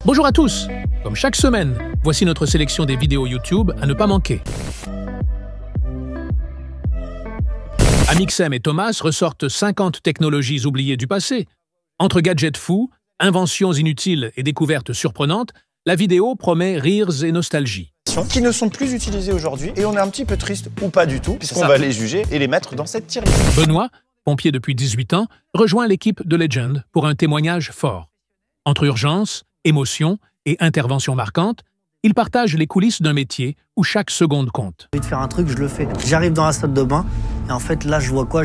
Bonjour à tous! Comme chaque semaine, voici notre sélection des vidéos YouTube à ne pas manquer. Amixem et Thomas ressortent 50 technologies oubliées du passé. Entre gadgets fous, inventions inutiles et découvertes surprenantes, la vidéo promet rires et nostalgie. Qui ne sont plus utilisés aujourd'hui et on est un petit peu triste, ou pas du tout, puisqu'on va les juger et les mettre dans cette tier-list. Benoît, pompier depuis 18 ans, rejoint l'équipe de Legend pour un témoignage fort. Entre urgence, émotion et intervention marquante, il partage les coulisses d'un métier où chaque seconde compte. J'ai envie de faire un truc, je le fais. J'arrive dans la salle de bain et en fait là je vois quoi,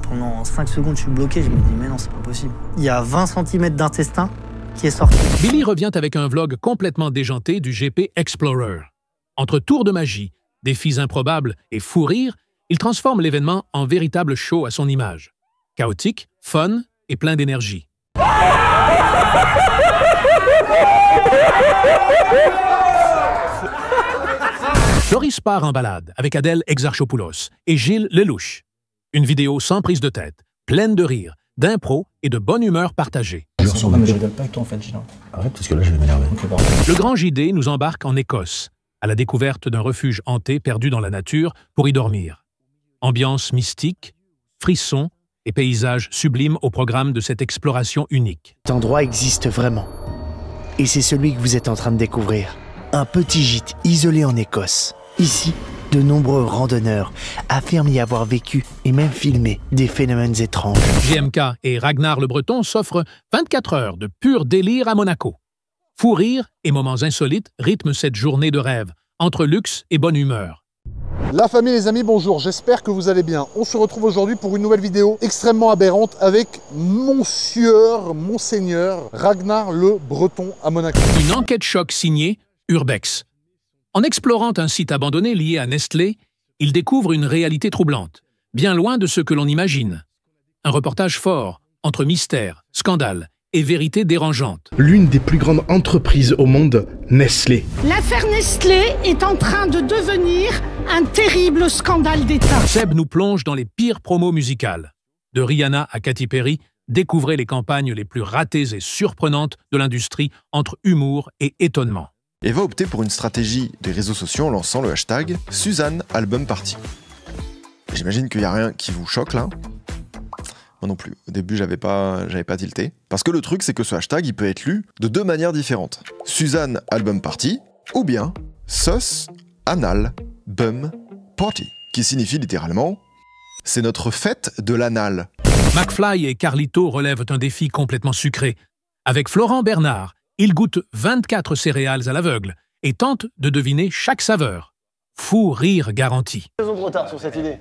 pendant 5 secondes je suis bloqué, je me dis mais non c'est pas possible. Il y a 20 cm d'intestin qui est sorti. Billy revient avec un vlog complètement déjanté du GP Explorer. Entre tours de magie, défis improbables et fous rires, il transforme l'événement en véritable show à son image. Chaotique, fun et plein d'énergie. Loris part en balade avec Adèle Exarchopoulos et Gilles Lelouch. Une vidéo sans prise de tête, pleine de rires, d'impro et de bonne humeur partagée. Mais je rigole pas avec toi en fait, Gilles. Arrête parce que là je vais m'énerver. Le grand JD nous embarque en Écosse, à la découverte d'un refuge hanté perdu dans la nature pour y dormir. Ambiance mystique, frissons et paysages sublimes au programme de cette exploration unique. Cet endroit existe vraiment. Et c'est celui que vous êtes en train de découvrir. Un petit gîte isolé en Écosse. Ici, de nombreux randonneurs affirment y avoir vécu et même filmé des phénomènes étranges. GMK et Ragnar le Breton s'offrent 24 heures de pur délire à Monaco. Fou rire et moments insolites rythment cette journée de rêve, entre luxe et bonne humeur. La famille, les amis, bonjour, j'espère que vous allez bien. On se retrouve aujourd'hui pour une nouvelle vidéo extrêmement aberrante avec Monseigneur Ragnar le Breton à Monaco. Une enquête choc signée Urbex. En explorant un site abandonné lié à Nestlé, il découvre une réalité troublante, bien loin de ce que l'on imagine. Un reportage fort, entre mystère, scandale et vérité dérangeante. L'une des plus grandes entreprises au monde, Nestlé. L'affaire Nestlé est en train de devenir un terrible scandale d'État. Seb nous plonge dans les pires promos musicales. De Rihanna à Katy Perry, découvrez les campagnes les plus ratées et surprenantes de l'industrie entre humour et étonnement. Et va opter pour une stratégie des réseaux sociaux en lançant le hashtag Suzanne Album Party. J'imagine qu'il n'y a rien qui vous choque là. Moi non plus. Au début, j'avais pas tilté. Parce que le truc, c'est que ce hashtag, il peut être lu de deux manières différentes. Suzanne Album Party, ou bien Sus Anal Bum Party, qui signifie littéralement « c'est notre fête de l'anal ». McFly et Carlito relèvent un défi complètement sucré. Avec Florent Bernard, ils goûtent 24 céréales à l'aveugle et tentent de deviner chaque saveur. Fou rire garanti. Ils ont trop tard sur cette idée.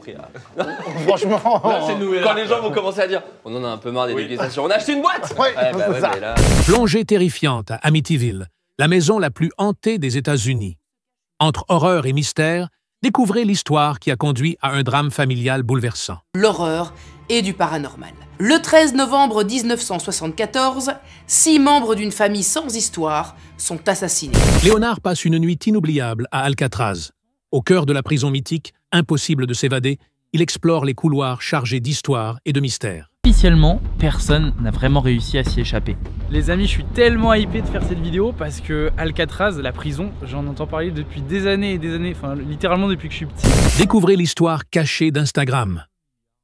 Franchement, là, c'est nous, quand les gens vont commencer à dire on en a un peu marre des dégustations, on a acheté une boîte. Mais là... Plongée terrifiante à Amityville, la maison la plus hantée des États-Unis. Entre horreur et mystère, découvrez l'histoire qui a conduit à un drame familial bouleversant. L'horreur et du paranormal. Le 13 novembre 1974, 6 membres d'une famille sans histoire sont assassinés. Léonard passe une nuit inoubliable à Alcatraz. Au cœur de la prison mythique, impossible de s'évader, il explore les couloirs chargés d'histoire et de mystère. Officiellement, personne n'a vraiment réussi à s'y échapper. Les amis, je suis tellement hypé de faire cette vidéo parce que Alcatraz, la prison, j'en entends parler depuis des années et des années, enfin littéralement depuis que je suis petit. Découvrez l'histoire cachée d'Instagram.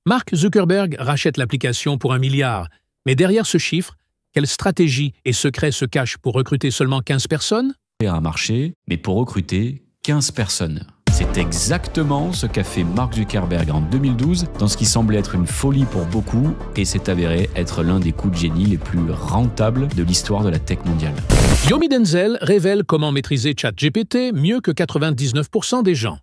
Mark Zuckerberg rachète l'application pour 1 milliard, mais derrière ce chiffre, quelle stratégie et secret se cachent pour recruter seulement 15 personnes? Un marché, mais pour recruter 15 personnes. C'est exactement ce qu'a fait Mark Zuckerberg en 2012 dans ce qui semblait être une folie pour beaucoup et s'est avéré être l'un des coups de génie les plus rentables de l'histoire de la tech mondiale. Yomi Denzel révèle comment maîtriser ChatGPT mieux que 99% des gens.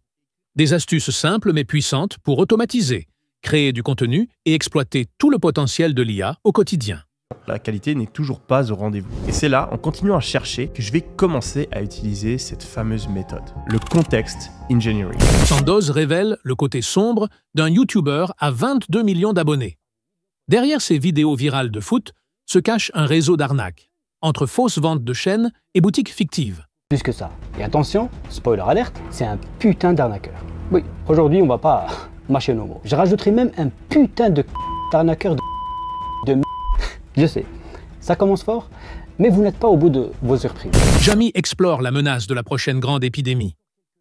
Des astuces simples mais puissantes pour automatiser, créer du contenu et exploiter tout le potentiel de l'IA au quotidien. La qualité n'est toujours pas au rendez-vous. Et c'est là, en continuant à chercher, que je vais commencer à utiliser cette fameuse méthode, le context engineering. Sandoz révèle le côté sombre d'un YouTuber à 22 millions d'abonnés. Derrière ces vidéos virales de foot se cache un réseau d'arnaques, entre fausses ventes de chaînes et boutiques fictives. Plus que ça. Et attention, spoiler alerte, c'est un putain d'arnaqueur. Oui, aujourd'hui on va pas mâcher nos mots. Je rajouterai même un putain d'arnaqueur de... Je sais, ça commence fort, Mais vous n'êtes pas au bout de vos surprises. Jamy explore la menace de la prochaine grande épidémie.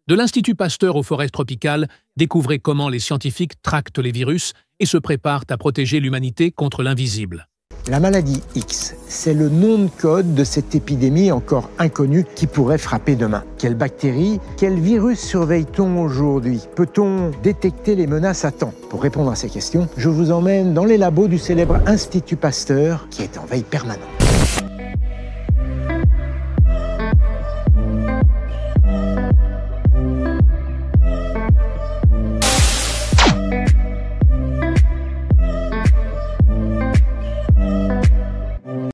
De l'Institut Pasteur aux forêts tropicales, découvrez comment les scientifiques tractent les virus et se préparent à protéger l'humanité contre l'invisible. La maladie X, c'est le nom de code de cette épidémie encore inconnue qui pourrait frapper demain. Quelle bactérie, quel virus surveille-t-on aujourd'hui? Peut-on détecter les menaces à temps? Pour répondre à ces questions, je vous emmène dans les labos du célèbre Institut Pasteur qui est en veille permanente.